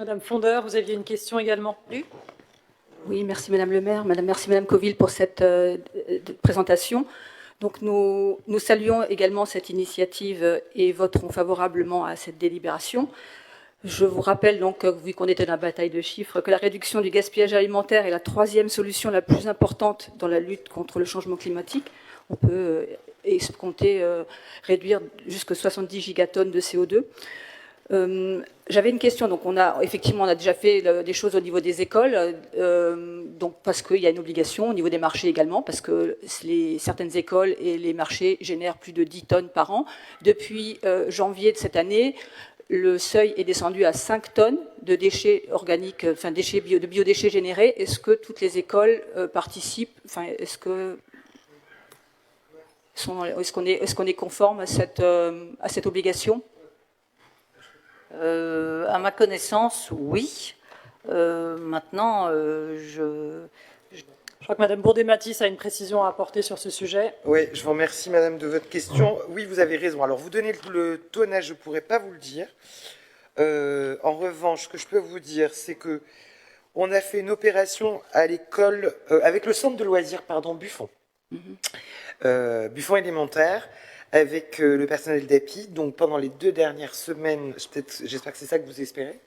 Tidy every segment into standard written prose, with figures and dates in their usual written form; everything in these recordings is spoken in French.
Madame Fondeur, vous aviez une question également. Oui, merci Madame le maire, merci Madame Coville pour cette présentation. Donc nous saluons également cette initiative et voterons favorablement à cette délibération. Je vous rappelle donc, vu qu'on était dans la bataille de chiffres, que la réduction du gaspillage alimentaire est la troisième solution la plus importante dans la lutte contre le changement climatique. On peut compter réduire jusqu'à 70 gigatonnes de CO2. J'avais une question. Donc, on a déjà fait des choses au niveau des écoles, donc parce qu'il y a une obligation au niveau des marchés également, parce que certaines écoles et les marchés génèrent plus de 10 tonnes par an. Depuis janvier de cette année, le seuil est descendu à 5 tonnes de déchets organiques, enfin de biodéchets générés. Est-ce que toutes les écoles participent? Enfin, est-ce qu'on est conforme à cette obligation? À ma connaissance, oui. Maintenant, Je crois que Madame Bourdet-Mathis a une précision à apporter sur ce sujet. Oui, je vous remercie Madame de votre question. Oui, vous avez raison. Alors, vous donnez le tonnage, je ne pourrais pas vous le dire. En revanche, ce que je peux vous dire, c'est que on a fait une opération à l'école, avec le centre de loisirs, Buffon. Buffon élémentaire, avec le personnel d'API. Donc, pendant les 2 dernières semaines, j'espère que c'est ça que vous espérez,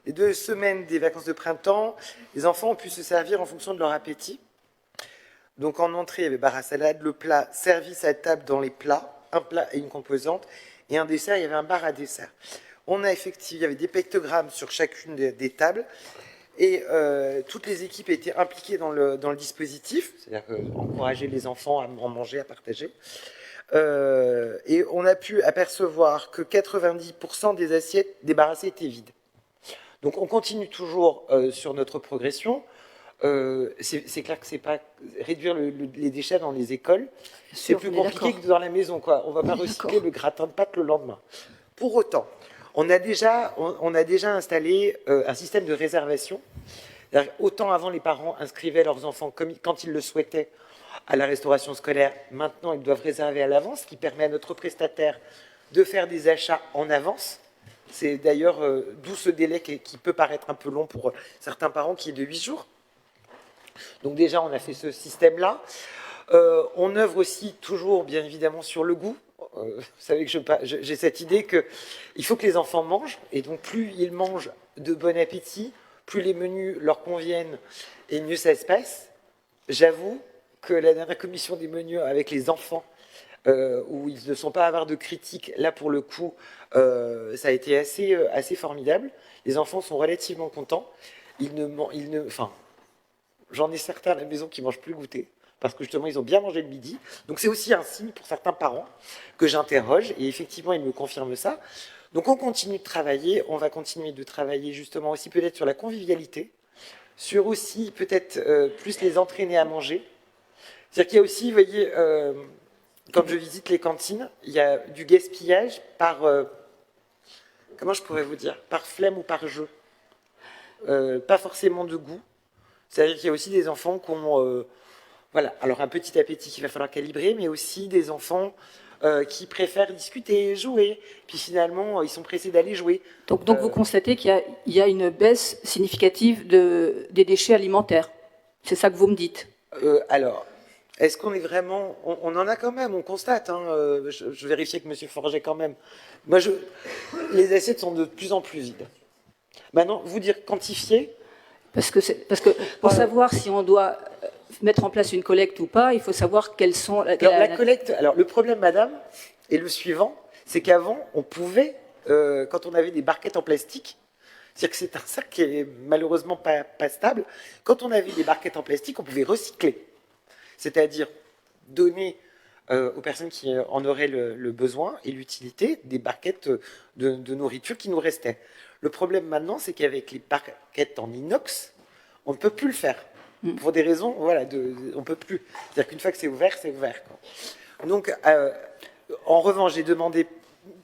les 2 semaines des vacances de printemps, les enfants ont pu se servir en fonction de leur appétit. Donc en entrée, il y avait bar à salade, le plat, service à table dans les plats, un plat et une composante, et un dessert, il y avait un bar à dessert. Il y avait des pictogrammes sur chacune des tables, et toutes les équipes étaient impliquées dans le dispositif, c'est-à-dire encourager les enfants à en manger, à partager. Et on a pu apercevoir que 90% des assiettes débarrassées étaient vides. Donc on continue toujours sur notre progression. C'est clair que c'est pas réduire les déchets dans les écoles, c'est plus compliqué que dans la maison, quoi. On va pas recycler le gratin de pâte le lendemain. Pour autant, on a déjà installé un système de réservation. Autant avant les parents inscrivaient leurs enfants quand ils le souhaitaient à la restauration scolaire, maintenant ils doivent réserver à l'avance, ce qui permet à notre prestataire de faire des achats en avance. C'est d'ailleurs d'où ce délai qui peut paraître un peu long pour certains parents, qui est de 8 jours. Donc déjà, on a fait ce système-là. On œuvre aussi toujours, bien évidemment, sur le goût. Vous savez que j'ai cette idée qu'il faut que les enfants mangent, et donc plus ils mangent de bon appétit, plus les menus leur conviennent, et mieux ça se passe. J'avoue que la dernière commission des menus avec les enfants, où ils ne sont pas à avoir de critiques, là pour le coup, ça a été assez formidable. Les enfants sont relativement contents. J'en ai certains à la maison qui ne mangent plus le goûter, parce que justement, ils ont bien mangé le midi. Donc c'est aussi un signe pour certains parents que j'interroge, et effectivement, ils me confirment ça. Donc on continue de travailler, on va continuer de travailler justement aussi peut-être sur la convivialité, sur aussi peut-être plus les entraîner à manger. C'est-à-dire qu'il y a aussi, vous voyez, quand je visite les cantines, il y a du gaspillage par, comment je pourrais vous dire, par flemme ou par jeu. Pas forcément de goût. C'est-à-dire qu'il y a aussi des enfants qui ont alors un petit appétit qu'il va falloir calibrer, mais aussi des enfants qui préfèrent discuter, jouer, puis finalement ils sont pressés d'aller jouer. Donc vous constatez qu'il y a une baisse significative des déchets alimentaires. C'est ça que vous me dites. Alors, est-ce qu'on est vraiment... On en a quand même, on constate. Je vérifiais que M. Forget quand même. Les assiettes sont de plus en plus vides. Maintenant, vous dire quantifier... Parce que pour savoir si on doit mettre en place une collecte ou pas, il faut savoir quelles sont... La collecte, alors le problème, madame, est le suivant, c'est qu'avant, on pouvait, quand on avait des barquettes en plastique, c'est-à-dire que c'est un sac qui est malheureusement pas stable, quand on avait des barquettes en plastique, on pouvait recycler. C'est-à-dire donner aux personnes qui en auraient le besoin et l'utilité des barquettes de nourriture qui nous restaient. Le problème maintenant, c'est qu'avec les barquettes en inox, on ne peut plus le faire. Pour des raisons, on ne peut plus. C'est-à-dire qu'une fois que c'est ouvert, c'est ouvert, quoi. Donc, en revanche, j'ai demandé,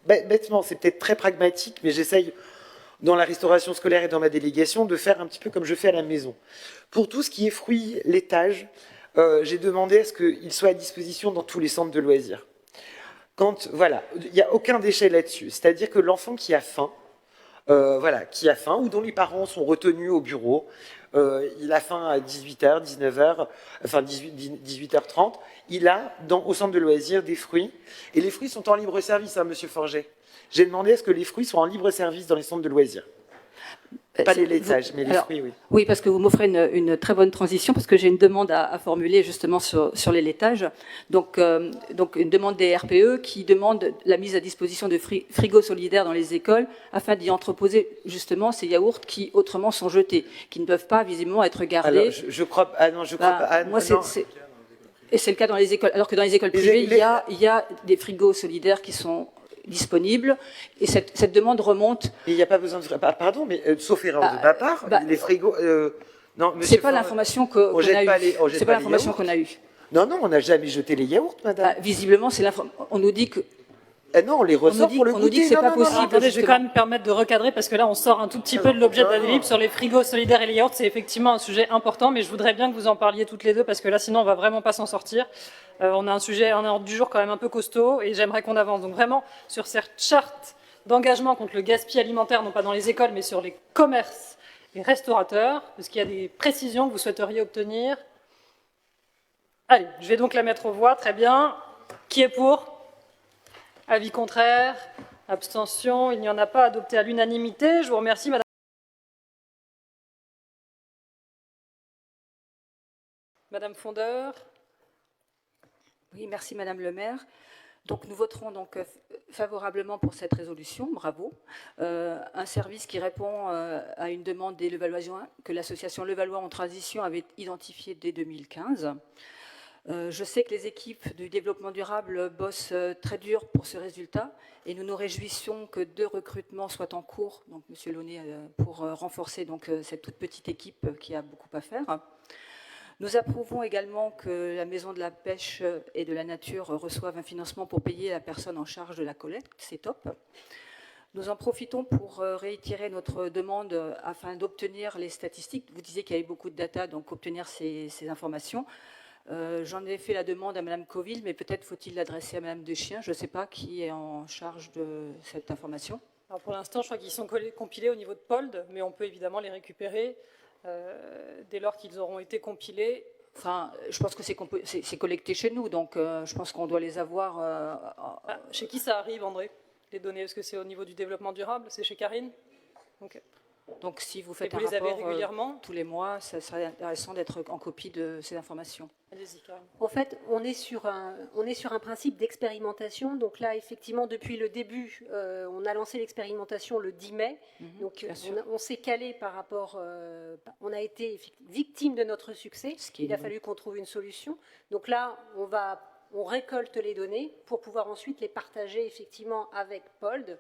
bêtement, c'est peut-être très pragmatique, mais j'essaye, dans la restauration scolaire et dans ma délégation, de faire un petit peu comme je fais à la maison. Pour tout ce qui est fruits, laitage, j'ai demandé à ce qu'il soit à disposition dans tous les centres de loisirs. Il n'y a aucun déchet là-dessus. C'est-à-dire que l'enfant qui a faim, voilà, qui a faim ou dont les parents sont retenus au bureau. Il a faim à 18h, 19h, enfin 18h30. Il a au centre de loisirs des fruits. Et les fruits sont en libre service, hein, Monsieur Forget. J'ai demandé est-ce que les fruits sont en libre service dans les centres de loisirs. Pas les laitages, mais les fruits, oui. Oui, parce que vous m'offrez une très bonne transition, parce que j'ai une demande à formuler justement sur les laitages. Donc une demande des RPE qui demande la mise à disposition de frigos solidaires dans les écoles afin d'y entreposer justement ces yaourts qui autrement sont jetés, qui ne peuvent pas visiblement être gardés. Alors, je crois pas. Ah non, je crois pas. Ah, moi, non. Et c'est le cas dans les écoles. Alors que dans les écoles privées, il y a des frigos solidaires qui sont disponibles, et cette demande remonte. Et il n'y a pas besoin de... Pardon, mais sauf erreur de ma part, les frigos... non, c'est pas l'information qu'on a eue. C'est pas l'information qu'on a eue. Non, on n'a jamais jeté les yaourts, madame. Visiblement, on nous dit que... non, on les ressort pour le goûter. On nous dit que c'est pas possible. Attendez, je vais quand même me permettre de recadrer parce que là, on sort un tout petit peu de l'objet de la délib sur les frigos solidaires et les yaourts. C'est effectivement un sujet important, mais je voudrais bien que vous en parliez toutes les deux parce que là, sinon, on va vraiment pas s'en sortir. On a un ordre du jour quand même un peu costaud et j'aimerais qu'on avance. Donc vraiment, sur cette charte d'engagement contre le gaspillage alimentaire, non pas dans les écoles, mais sur les commerces et restaurateurs, est-ce qu'il y a des précisions que vous souhaiteriez obtenir? Allez, je vais donc la mettre aux voix. Très bien. Qui est pour? Avis contraire, abstention, il n'y en a pas, adopté à l'unanimité. Je vous remercie, Madame. Madame Fondeur. Oui, merci Madame le maire. Donc nous voterons donc favorablement pour cette résolution, bravo. Un service qui répond à une demande des Levalloisiens que l'association Levallois en transition avait identifiée dès 2015. Je sais que les équipes du développement durable bossent très dur pour ce résultat et nous nous réjouissons que 2 recrutements soient en cours, donc Monsieur Launay, pour renforcer donc cette toute petite équipe qui a beaucoup à faire. Nous approuvons également que la Maison de la Pêche et de la Nature reçoive un financement pour payer la personne en charge de la collecte, c'est top. Nous en profitons pour réitérer notre demande afin d'obtenir les statistiques. Vous disiez qu'il y avait beaucoup de data, donc obtenir ces informations. J'en ai fait la demande à Madame Coville, mais peut-être faut-il l'adresser à Madame Deschien. Je ne sais pas qui est en charge de cette information. Alors pour l'instant, je crois qu'ils sont compilés au niveau de POLD, mais on peut évidemment les récupérer dès lors qu'ils auront été compilés. Enfin, je pense que c'est collecté chez nous, donc je pense qu'on doit les avoir. Chez qui ça arrive, André, les données? Est-ce que c'est au niveau du développement durable? C'est chez Karine? Okay. Donc si vous faites un rapport régulièrement tous les mois, ça serait intéressant d'être en copie de ces informations. Allez-y, Karine. En fait, on est sur un principe d'expérimentation. Donc là, effectivement, depuis le début, on a lancé l'expérimentation le 10 mai. Donc on s'est calé par rapport... on a été victime de notre succès. Il a fallu qu'on trouve une solution. Donc là, on récolte les données pour pouvoir ensuite les partager effectivement avec POLD.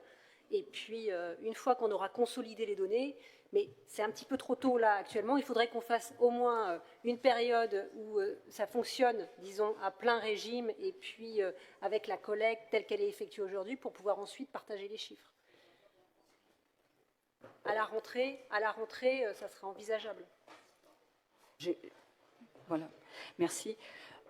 Et puis, une fois qu'on aura consolidé les données, mais c'est un petit peu trop tôt là actuellement, il faudrait qu'on fasse au moins une période où ça fonctionne, disons, à plein régime, et puis avec la collecte telle qu'elle est effectuée aujourd'hui, pour pouvoir ensuite partager les chiffres. À la rentrée, ça sera envisageable. Voilà, merci.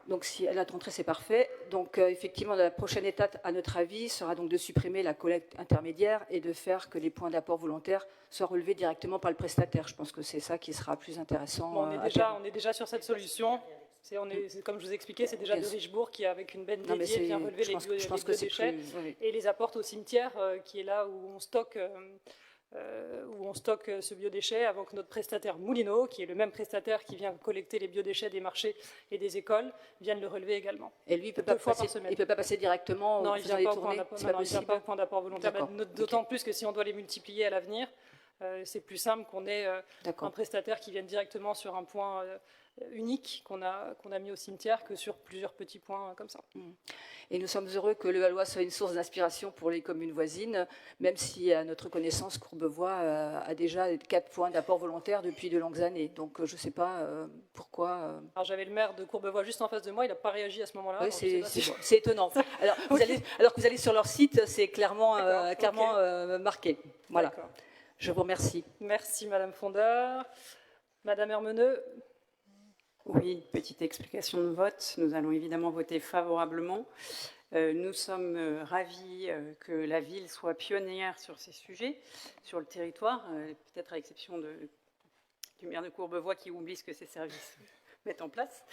Donc, si à la rentrée, c'est parfait. Donc, effectivement, la prochaine étape, à notre avis, sera donc de supprimer la collecte intermédiaire et de faire que les points d'apport volontaire soient relevés directement par le prestataire. Je pense que c'est ça qui sera plus intéressant. Bon, on est déjà sur cette solution. Comme je vous ai expliqué, c'est déjà de Richebourg qui, avec une benne dédiée, vient relever les biodéchets et les apporte au cimetière, qui est là où on stocke ce biodéchet, avant que notre prestataire Moulineau, qui est le même prestataire qui vient collecter les biodéchets des marchés et des écoles, vienne le relever également. Et lui, il ne peut pas passer directement non, il les tournées. C'est pas possible. Il n'y a pas au point d'apport volontaire. D'autant plus que si on doit les multiplier à l'avenir, c'est plus simple qu'on ait un prestataire qui vienne directement sur un point unique qu'on a mis au cimetière que sur plusieurs petits points comme ça. Et nous sommes heureux que Levallois soit une source d'inspiration pour les communes voisines, même si, à notre connaissance, Courbevoie a déjà 4 points d'apport volontaire depuis de longues années. Donc, je ne sais pas pourquoi... Alors, j'avais le maire de Courbevoie juste en face de moi, il n'a pas réagi à ce moment-là. Oui, c'est étonnant. Alors, alors que vous allez sur leur site, c'est clairement marqué. Voilà. Je vous remercie. Merci, Madame Fondeur. Madame Hermeneux. Oui, petite explication de vote. Nous allons évidemment voter favorablement. Nous sommes ravis que la ville soit pionnière sur ces sujets, sur le territoire, peut-être à l'exception du maire de Courbevoie qui oublie ce que ces services mettent en place.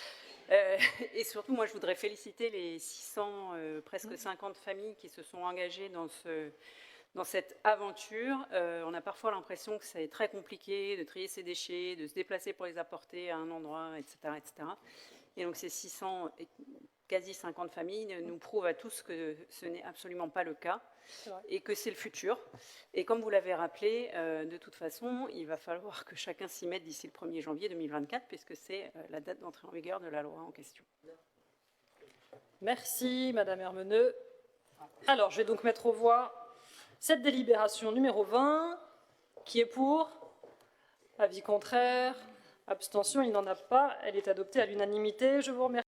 Et surtout, moi, je voudrais féliciter les 600, presque 50 familles qui se sont engagées dans cette aventure. On a parfois l'impression que c'est très compliqué de trier ses déchets, de se déplacer pour les apporter à un endroit, etc. etc. Et donc ces 600, quasi 50 familles nous prouvent à tous que ce n'est absolument pas le cas et que c'est le futur. Et comme vous l'avez rappelé, de toute façon, il va falloir que chacun s'y mette d'ici le 1er janvier 2024, puisque c'est la date d'entrée en vigueur de la loi en question. Merci, Madame Hermeneux. Alors, je vais donc mettre aux voix cette délibération numéro 20. Qui est pour? Avis contraire? Abstention? Il n'en a pas. Elle est adoptée à l'unanimité. Je vous remercie.